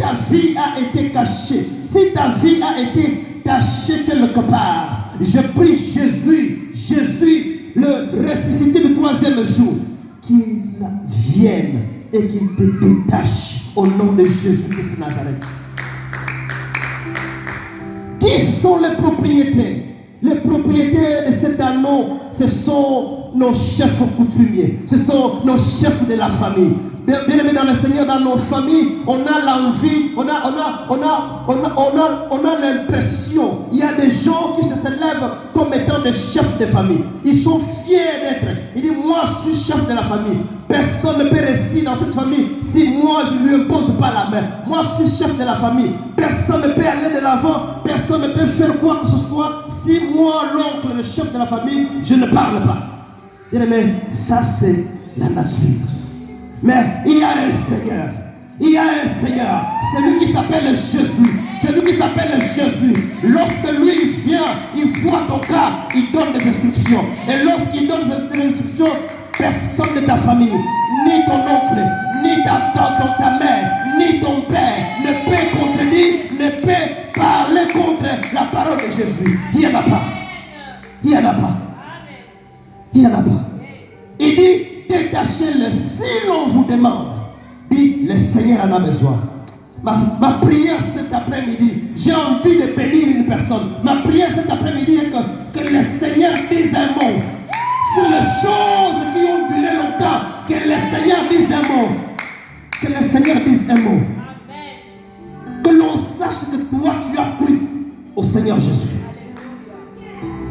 ta vie a été cachée, si ta vie a été cachée quelque part, je prie Jésus, le ressuscité du 3e jour, qu'il vienne et qu'il te détache au nom de Jésus-Christ de Nazareth. Qui sont les propriétaires? Les propriétaires de cet anneau, ce sont nos chefs coutumiers, ce sont nos chefs de la famille. Bien aimé dans le Seigneur, dans nos familles, on a l'envie, on a l'impression, il y a des gens qui se lèvent comme étant des chefs de famille. Ils sont fiers d'être. Ils disent, moi je suis chef de la famille. Personne ne peut rester dans cette famille si moi je ne lui impose pas la main. Moi je suis chef de la famille. Personne ne peut aller de l'avant. Personne ne peut faire quoi que ce soit si moi, l'oncle, le chef de la famille, je ne parle pas. Bien aimé, ça c'est la nature. Mais il y a un Seigneur. Il y a un Seigneur. C'est lui qui s'appelle Jésus. C'est lui qui s'appelle Jésus. Lorsque lui vient, il voit ton cas, il donne des instructions. Et lorsqu'il donne des instructions, personne de ta famille, ni ton oncle, ni ta mère, ni ton père ne peut contredire, ne peut parler contre la parole de Jésus. Il n'y en a pas. Il n'y en a pas. Il n'y en a pas. Il dit, détachez-le si l'on vous demande. Dit, le Seigneur en a besoin. Ma prière cet après-midi, j'ai envie de bénir une personne. Ma prière cet après-midi est que le Seigneur dise un mot sur les choses qui ont duré longtemps. Que le Seigneur dise un mot. Que le Seigneur dise un mot. Que l'on sache que toi tu as cru au Seigneur Jésus.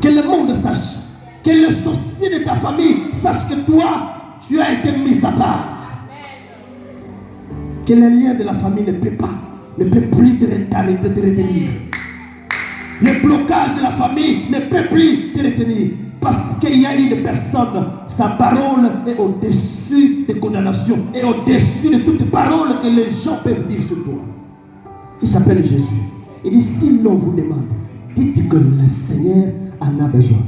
Que le monde sache. Que le sorcier de ta famille sache que toi tu as été mis à part. Que les liens de la famille ne peut plus te retenir. Le blocage de la famille ne peut plus te retenir. Parce qu'il y a une personne, sa parole est au-dessus des condamnations, et au-dessus de toute parole que les gens peuvent dire sur toi. Il s'appelle Jésus. Il dit, si l'on vous demande, dites que le Seigneur en a besoin.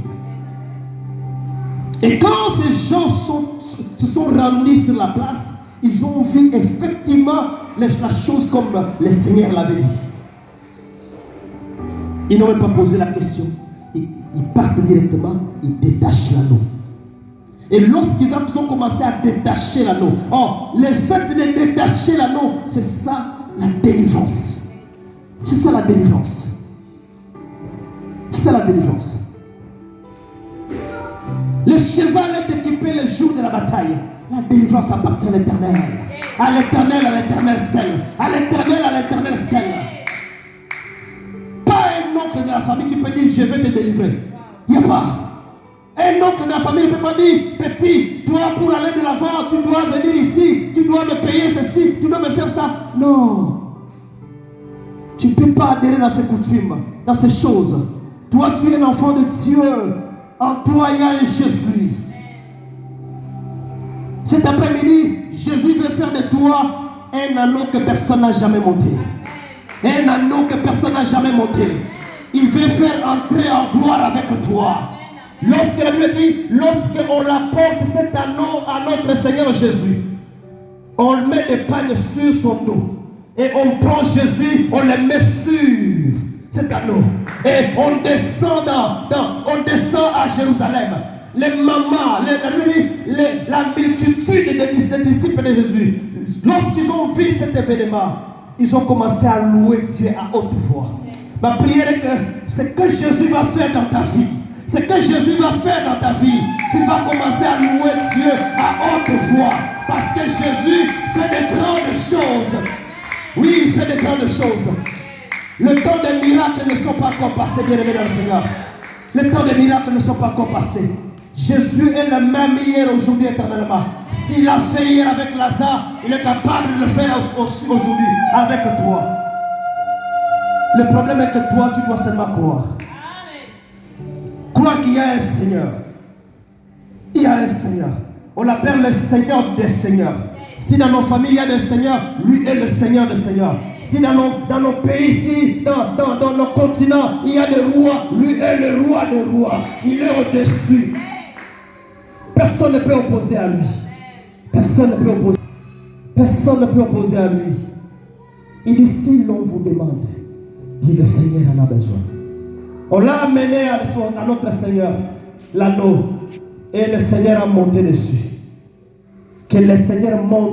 Et quand ces gens se sont ramenés sur la place, ils ont vu effectivement la chose comme le Seigneur l'avait dit. Ils n'ont même pas posé la question. Ils partent directement, ils détachent l'anneau. Et lorsqu'ils ont commencé à détacher l'anneau, le fait de détacher l'anneau, c'est ça la délivrance. C'est ça la délivrance. C'est ça la délivrance. Le cheval est équipé le jour de la bataille. La délivrance appartient à l'Éternel. À l'Éternel, à l'Éternel seul. À l'Éternel, à l'Éternel seul. Pas un oncle de la famille qui peut dire je vais te délivrer. Il n'y a pas. Un oncle de la famille ne peut pas dire petit, toi pour aller de l'avant, tu dois venir ici, tu dois me payer ceci, tu dois me faire ça. Non. Tu ne peux pas adhérer dans ces coutumes, dans ces choses. Toi, tu es un enfant de Dieu. En toi, il y a un Jésus. Cet après-midi, Jésus veut faire de toi un anneau que personne n'a jamais monté. Un anneau que personne n'a jamais monté. Il veut faire entrer en gloire avec toi. Lorsque la Bible dit, lorsqu'on apporte cet anneau à notre Seigneur Jésus, on met des pannes sur son dos. Et on prend Jésus, on le met sur cet anneau. Et on descend on descend à Jérusalem. Les mamans, la multitude des disciples de Jésus, lorsqu'ils ont vu cet événement, ils ont commencé à louer Dieu à haute voix. Ma prière est que ce que Jésus va faire dans ta vie, ce que Jésus va faire dans ta vie, tu vas commencer à louer Dieu à haute voix. Parce que Jésus fait de grandes choses. Oui, il fait de grandes choses. Le temps des miracles ne sont pas encore passés, bien aimés dans le Seigneur. Le temps des miracles ne sont pas encore passés. Jésus est le même hier, aujourd'hui, éternellement. S'il a fait hier avec Lazare, il est capable de le faire aussi aujourd'hui avec toi. Le problème est que toi, tu dois seulement croire. Croire qu'il y a un Seigneur. Il y a un Seigneur. On l'appelle le Seigneur des Seigneurs. Si dans nos familles il y a des seigneurs, lui est le Seigneur des Seigneurs. Si dans nos pays, ici, dans nos continents, il y a des rois, lui est le roi des rois. Il est au-dessus. Personne ne peut opposer à lui. Personne ne peut opposer. Personne ne peut opposer à lui. Il dit, si l'on vous demande, dit le Seigneur en a besoin. On l'a amené à notre Seigneur, l'anneau, et le Seigneur a monté dessus. Que le Seigneur monte